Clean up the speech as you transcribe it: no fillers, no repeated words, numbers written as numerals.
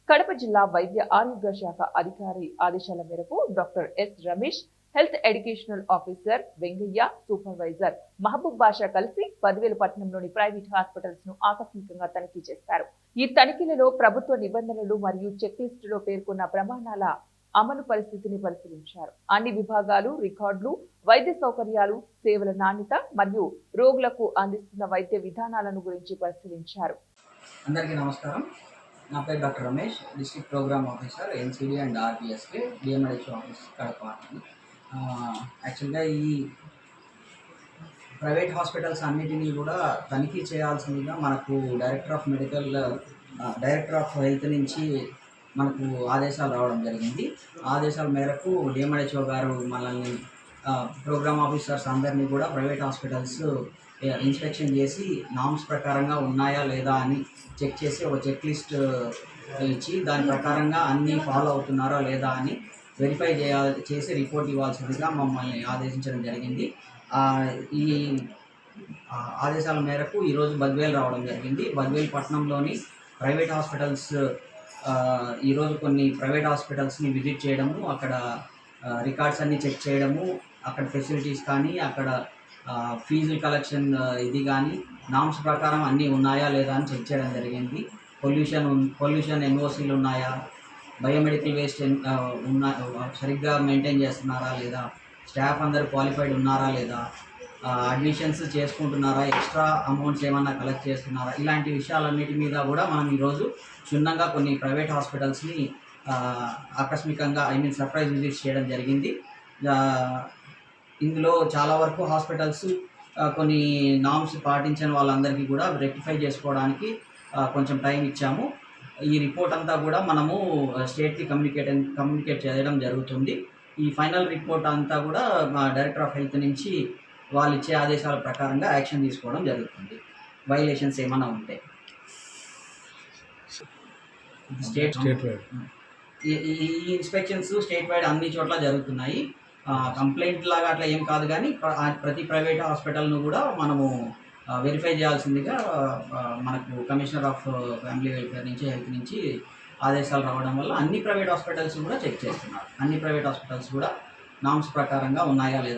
కడప జిల్లా వైద్య ఆరోగ్య శాఖ అధికారి ఆదేశాల మేరకు doctor S Ramesh, health educational officer Vengaiah, supervisor Mahaboob Basha కలిసి పట్నంలోని ప్రైవేట్ హాస్పిటల్స్ ను ఆకస్మికంగా తనిఖీ చేశారు. ఈ తనిఖీలలో ప్రభుత్వ నిబంధనలు మరియు చెక్ లిస్టులో పేర్కొన్న ప్రమాణాల అమలు పరిస్థితిని పరిశీలించారు. అన్ని విభాగాలు, రికార్డులు, వైద్య సౌకర్యాలు, సేవల నాణ్యత మరియు రోగులకు అందిస్తున్న వైద్య విధానాలను గురించి పరిశీలించారు. అందరికీ నమస్కారం. నా పేరు doctor Ramesh, district programme officer NCD and RBSK DMHO office Kadapa. యాక్చువల్గా ఈ ప్రైవేట్ హాస్పిటల్స్ అన్నిటినీ కూడా తనిఖీ చేయాల్సిందిగా మనకు డైరెక్టర్ ఆఫ్ హెల్త్ నుంచి మనకు ఆదేశాలు రావడం జరిగింది. ఆదేశాల మేరకు డిఎంహెచ్ఓ గారు మనల్ని ప్రోగ్రామ్ ఆఫీసర్స్ అందరినీ కూడా ప్రైవేట్ హాస్పిటల్స్ ఇన్స్పెక్షన్ చేసి నామ్స్ ప్రకారంగా ఉన్నాయా లేదా అని చెక్ చేసి ఒక చెక్ లిస్ట్ ఇచ్చి దాని ప్రకారంగా అన్నీ ఫాలో అవుతున్నారా లేదా అని వెరిఫై చేసి రిపోర్ట్ ఇవ్వాల్సిందిగా మమ్మల్ని ఆదేశించడం జరిగింది. ఈ ఆదేశాల మేరకు ఈరోజు బద్వేల్ రావడం జరిగింది. బద్వేల్ పట్టణంలోని ప్రైవేట్ హాస్పిటల్స్ ఈరోజు కొన్ని ప్రైవేట్ హాస్పిటల్స్ని విజిట్ చేయడము, అక్కడ రికార్డ్స్ అన్నీ చెక్ చేయడము, అక్కడ ఫెసిలిటీస్ కానీ అక్కడ ఫీజు కలెక్షన్ ఇది కానీ నామ్స్ ప్రకారం అన్నీ ఉన్నాయా లేదా అని చెక్ చేయడం జరిగింది. పొల్యూషన్ ఎన్ఓసీలు ఉన్నాయా, బయోమెడికల్ వేస్ట్ సరిగ్గా మెయింటైన్ చేస్తున్నారా లేదా, స్టాఫ్ అందరు క్వాలిఫైడ్ ఉన్నారా లేదా, అడ్మిషన్స్ చేసుకుంటున్నారా, ఎక్స్ట్రా అమౌంట్స్ ఏమన్నా కలెక్ట్ చేస్తున్నారా, ఇలాంటి విషయాలన్నిటి మీద కూడా మనం ఈరోజు క్షుణ్ణంగా కొన్ని ప్రైవేట్ హాస్పిటల్స్ని ఆకస్మికంగా సర్ప్రైజ్ విజిట్ చేయడం జరిగింది. ఇందులో చాలా వరకు హాస్పిటల్స్ కొన్ని నామ్స్ పాటించని వాళ్ళందరికీ కూడా రెక్టిఫై చేసుకోవడానికి కొంచెం టైం ఇచ్చాము. ఈ రిపోర్ట్ అంతా కూడా మనము స్టేట్కి కమ్యూనికేట్ చేయడం జరుగుతుంది. ఈ ఫైనల్ రిపోర్ట్ అంతా కూడా మా డైరెక్టర్ ఆఫ్ హెల్త్ నుంచి వాళ్ళు ఇచ్చే ఆదేశాల ప్రకారంగా యాక్షన్ తీసుకోవడం జరుగుతుంది. వైలేషన్స్ ఏమైనా ఉంటే స్టేట్ వైడ్ ఈ ఇన్స్పెక్షన్స్ స్టేట్ వైడ్ అన్ని చోట్ల జరుగుతున్నాయి. కంప్లైంట్ లాగా అట్లా ఏం కాదు, కానీ ప్రతి ప్రైవేట్ హాస్పిటల్ను కూడా మనము వెరిఫై చేయాల్సిందిగా మనకు కమిషనర్ ఆఫ్ ఫ్యామిలీ వెల్ఫేర్ నుంచి హెల్త్ నుంచి ఆదేశాలు రావడం వల్ల అన్ని ప్రైవేట్ హాస్పిటల్స్ కూడా చెక్ చేస్తున్నారు. అన్ని ప్రైవేట్ హాస్పిటల్స్ కూడా నామ్స్ ప్రకారంగా ఉన్నాయా లేదా